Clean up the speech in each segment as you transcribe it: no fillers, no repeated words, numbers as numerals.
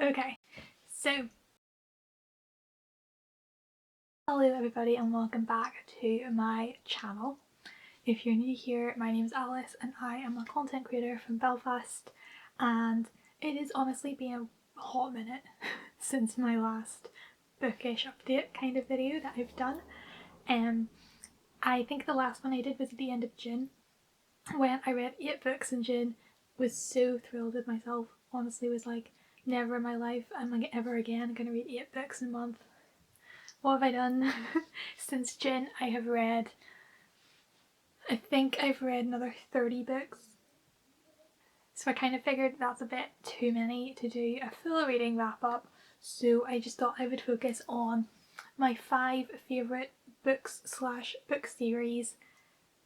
Okay, so hello everybody and welcome back to my channel. If you're new here, my name is Alice and I am a content creator from Belfast, and it has honestly been a hot minute since my last bookish update kind of video that I've done. I think the last one I did was at the end of June when I read 8 books in June. Was so thrilled with myself, honestly was like, never in my life am I ever again going to read 8 books in a month. What have I done? Since June I think I've read another 30 books. So I kind of figured that's a bit too many to do a full reading wrap up, so I just thought I would focus on my 5 favourite books slash book series,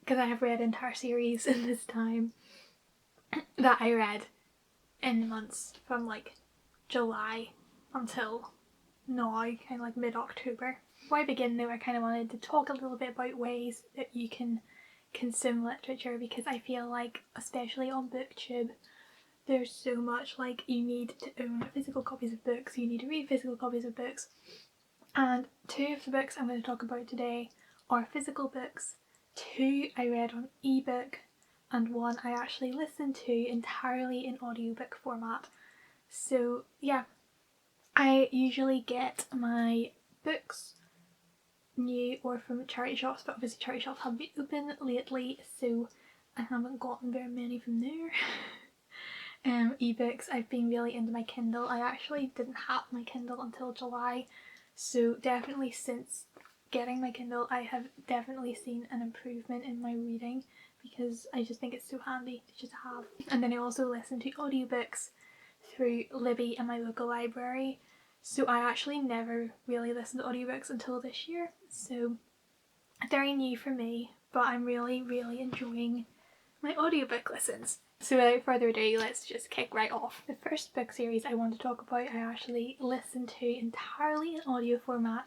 because I have read entire series in this time, that I read in months from like July until now, kind of like mid-October. Before I begin though, I kind of wanted to talk a little bit about ways that you can consume literature, because I feel like, especially on BookTube, there's so much like you need to own physical copies of books, you need to read physical copies of books, and 2 of the books I'm going to talk about today are physical books. 2 I read on ebook and 1 I actually listened to entirely in audiobook format. So yeah, I usually get my books new or from charity shops, but obviously charity shops haven't been open lately, so I haven't gotten very many from there. Ebooks, I've been really into my Kindle. I actually didn't have my Kindle until July, so definitely since getting my Kindle I have definitely seen an improvement in my reading, because I just think it's so handy to just have. And then I also listen to audiobooks through Libby and my local library, so I actually never really listened to audiobooks until this year, so very new for me, but I'm really enjoying my audiobook listens. So without further ado, let's just kick right off. The first book series I want to talk about I actually listened to entirely in audio format,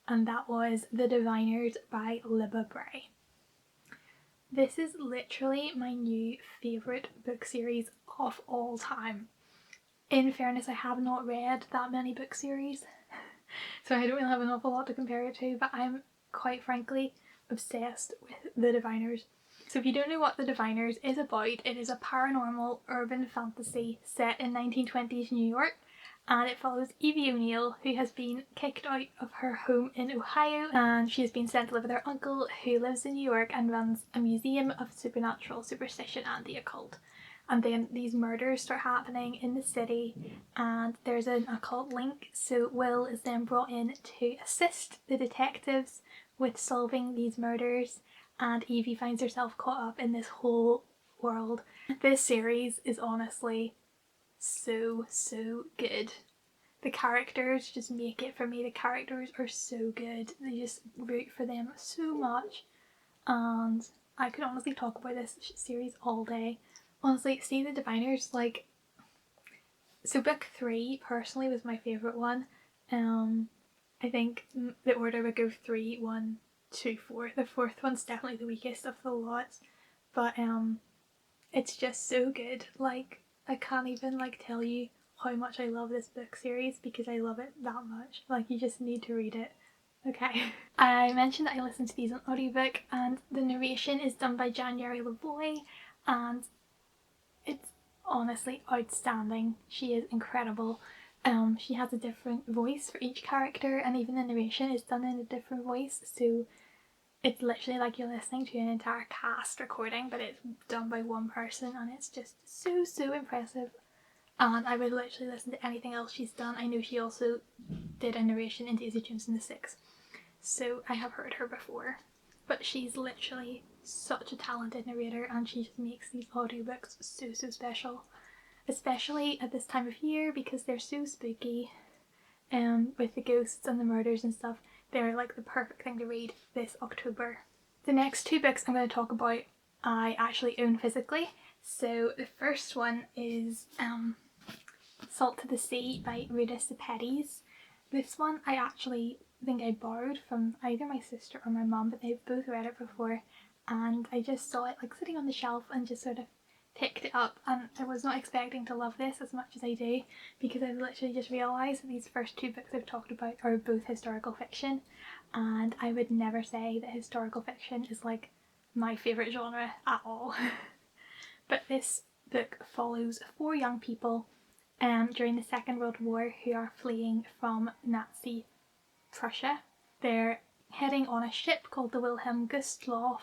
and that was The Diviners by Libba Bray. This is literally my new favourite book series of all time. In fairness, I have not read that many book series, so I don't really have an awful lot to compare it to, but I'm quite frankly obsessed with The Diviners. So if you don't know what The Diviners is about, it is a paranormal urban fantasy set in 1920s New York, and it follows Evie O'Neill, who has been kicked out of her home in Ohio, and she has been sent to live with her uncle, who lives in New York and runs a museum of supernatural, superstition and the occult. And then these murders start happening in the city, and there's an occult link, so Will is then brought in to assist the detectives with solving these murders, and Evie finds herself caught up in this whole world. This series is honestly so good. The characters just make it for me. The characters are so good. They just root for them so much, and I could honestly talk about this series all day. Honestly, see The Diviners, like, so book 3 personally was my favourite one. I think the order would go 3, 1, 2, 4. The 4th one's definitely the weakest of the lot, but it's just so good. Like, I can't even like tell you how much I love this book series, because I love it that much. Like, you just need to read it. Okay. I mentioned that I listened to these on audiobook, and the narration is done by January Lavoie, and it's honestly outstanding. She is incredible. She has a different voice for each character, and even the narration is done in a different voice, so it's literally like you're listening to an entire cast recording, but it's done by one person, and it's just so impressive. And I would literally listen to anything else she's done. I know she also did a narration in Daisy Jones and the Six, so I have heard her before, but she's literally such a talented narrator, and she just makes these audiobooks so special, especially at this time of year, because they're so spooky, with the ghosts and the murders and stuff. They're like the perfect thing to read this October. The next 2 books I'm going to talk about I actually own physically. So the first one is Salt to the Sea by Rita Sepetys. This one I actually think I borrowed from either my sister or my mum, but they've both read it before, and I just saw it like sitting on the shelf and just sort of picked it up, and I was not expecting to love this as much as I do, because I've literally just realised that these first two books I've talked about are both historical fiction, and I would never say that historical fiction is like my favourite genre at all. But this book follows 4 young people during the Second World War who are fleeing from Nazi Prussia. They're heading on a ship called the Wilhelm Gustloff,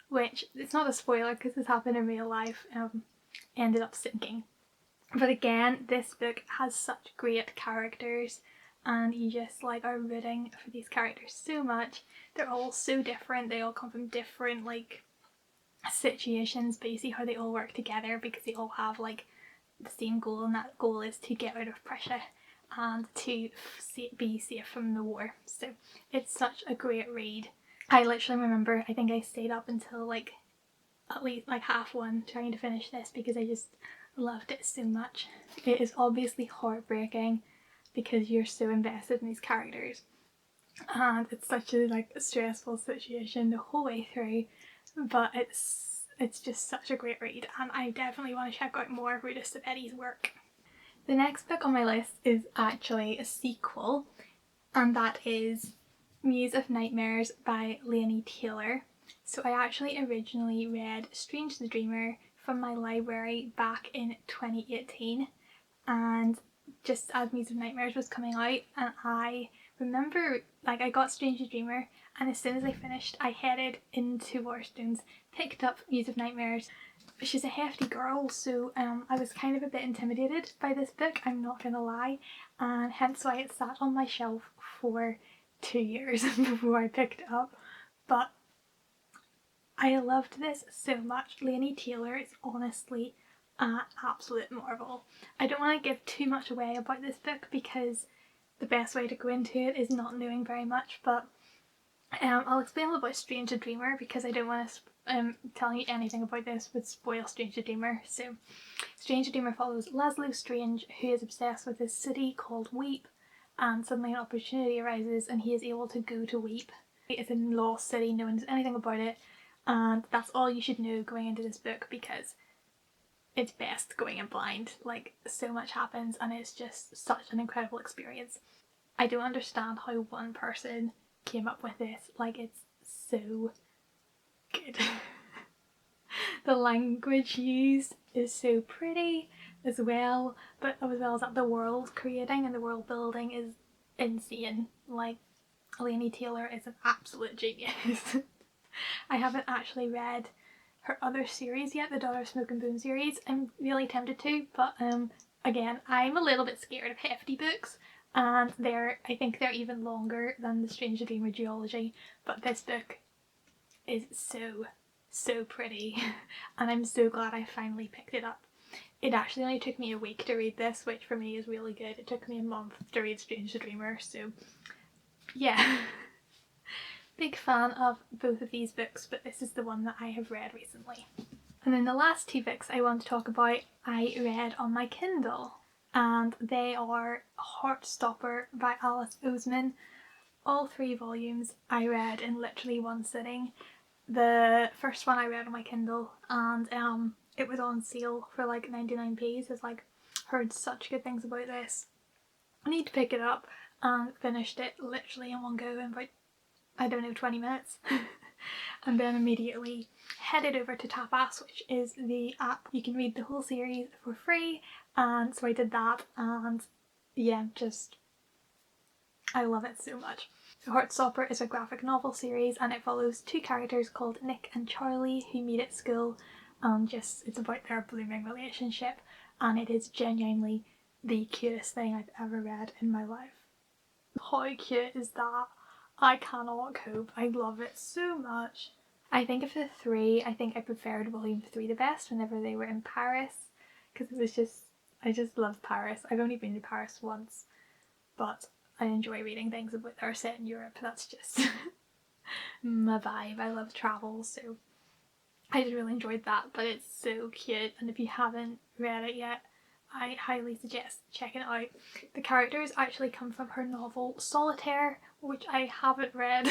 which, it's not a spoiler because this happened in real life, ended up sinking. But again, this book has such great characters, and you just like are rooting for these characters so much. They're all so different, they all come from different like situations, but you see how they all work together because they all have like the same goal, and that goal is to get out of Prussia and to be safe from the war. So it's such a great read. I literally remember, I think I stayed up until like at least like 1:30 trying to finish this because I just loved it so much. It is obviously heartbreaking because you're so invested in these characters, and it's such a like stressful situation the whole way through, but it's just such a great read, and I definitely want to check out more of Rita Sepetty's work. The next book on my list is actually a sequel, and that is Muse of Nightmares by Laini Taylor. So I actually originally read Strange the Dreamer from my library back in 2018, and just as Muse of Nightmares was coming out, and I remember like I got Strange the Dreamer, and as soon as I finished I headed into Waterstones, picked up Muse of Nightmares. She's a hefty girl, so I was kind of a bit intimidated by this book, I'm not gonna lie, and hence why it sat on my shelf for 2 years before I picked it up. But I loved this so much. Laini Taylor is honestly an absolute marvel. I don't want to give too much away about this book because the best way to go into it is not knowing very much, but I'll explain about Strange the Dreamer because I don't want to telling you anything about this would spoil Strange the Dreamer. So Strange the Dreamer follows Laszlo Strange, who is obsessed with this city called Weep, and suddenly an opportunity arises and he is able to go to Weep. It's a lost city, no one knows anything about it, and that's all you should know going into this book because it's best going in blind. Like, so much happens and it's just such an incredible experience. I don't understand how one person came up with this, like it's so good. The language used is so pretty as well, but as well as that, the world creating and the world building is insane. Like, Laini Taylor is an absolute genius. I haven't actually read her other series yet, the Daughter of Smoke and Bone series. I'm really tempted to, but again, I'm a little bit scared of hefty books, and I think they're even longer than the Strange the Dreamer duology, but this book is so pretty and I'm so glad I finally picked it up. It actually only took me a week to read this, which for me is really good. It took me a month to read Strange the Dreamer, so yeah. Big fan of both of these books, but this is the one that I have read recently. And then the last 2 books I want to talk about I read on my Kindle, and they are Heartstopper by Alice Oseman. All 3 volumes I read in literally one sitting. The first one I read on my Kindle, and it was on sale for like 99p, so it's like, heard such good things about this. I need to pick it up, and finished it literally in one go in about, I don't know, 20 minutes. And then immediately headed over to Tapas, which is the app you can read the whole series for free, and so I did that, and yeah, just I love it so much. So Heartstopper is a graphic novel series, and it follows 2 characters called Nick and Charlie who meet at school, and it's about their blooming relationship, and it is genuinely the cutest thing I've ever read in my life. How cute is that? I cannot cope. I love it so much. I think of the 3, I think I preferred volume 3 the best whenever they were in Paris, because it was just, I just love Paris. I've only been to Paris once, but I enjoy reading things that are set in Europe. That's just my vibe. I love travel, so I just really enjoyed that, but it's so cute, and if you haven't read it yet, I highly suggest checking it out. The characters actually come from her novel Solitaire, which I haven't read.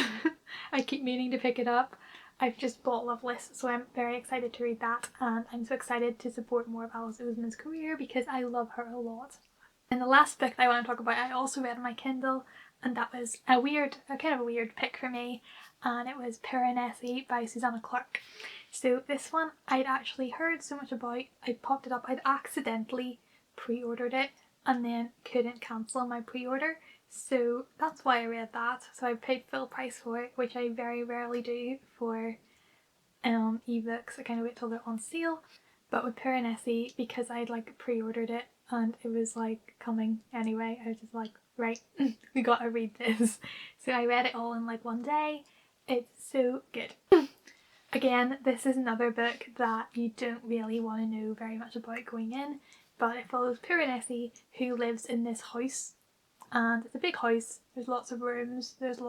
I keep meaning to pick it up, I've just bought Loveless, so I'm very excited to read that, and I'm so excited to support more of Alice Oseman's career because I love her a lot. And the last book that I want to talk about I also read on my Kindle, and that was a kind of a weird pick for me, and it was Piranesi by Susanna Clarke. So this one I'd actually heard so much about, I popped it up, I'd accidentally pre-ordered it and then couldn't cancel my pre-order, so that's why I read that. So I paid full price for it, which I very rarely do for ebooks. I kind of wait till they're on sale, but with Piranesi, because I'd like pre-ordered it and it was like coming anyway, I was just like, right, we gotta read this. So I read it all in like one day. It's so good. Again, this is another book that you don't really want to know very much about going in, but it follows Piranesi, who lives in this house, and it's a big house. There's lots of rooms, there's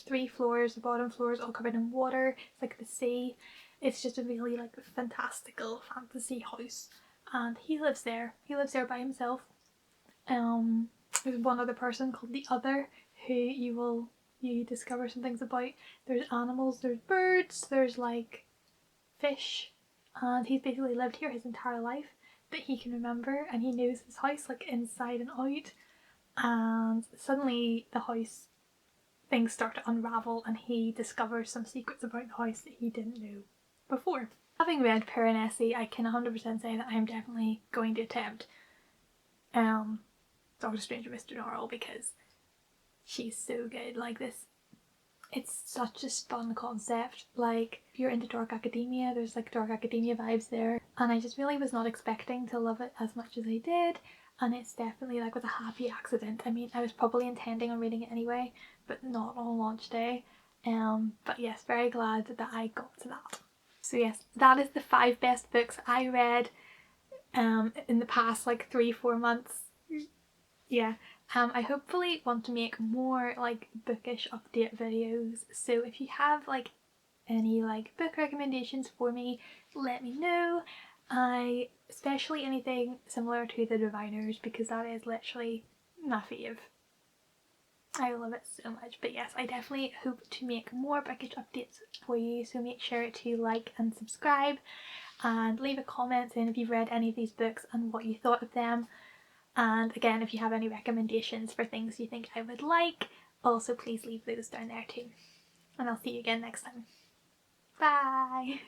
3 floors, the bottom floor is all covered in water, it's like the sea. It's just a really like fantastical fantasy house, and he lives there by himself. There's one other person called the Other who you discover some things about. There's animals, there's birds, there's like fish, and he's basically lived here his entire life that he can remember, and he knows his house like inside and out. And suddenly the house, things start to unravel and he discovers some secrets about the house that he didn't know before. Having read Piranesi, I can 100% say that I am definitely going to attempt Doctor Strange and Mr. Norrell, because she's so good. Like this, it's such a fun concept. Like if you're into Dark Academia, there's like Dark Academia vibes there, and I just really was not expecting to love it as much as I did, and it's definitely like was a happy accident. I mean, I was probably intending on reading it anyway, but not on launch day. But yes, very glad that I got to that. So yes, that is the 5 best books I read in the past like 3-4 months. Yeah. I hopefully want to make more like bookish update videos, so if you have like any like book recommendations for me, let me know. Especially anything similar to The Diviners, because that is literally my fave. I love it so much. But yes, I definitely hope to make more bookish updates for you, so make sure to like and subscribe and leave a comment saying if you've read any of these books and what you thought of them. And again, if you have any recommendations for things you think I would like, also please leave those down there too. And I'll see you again next time. Bye!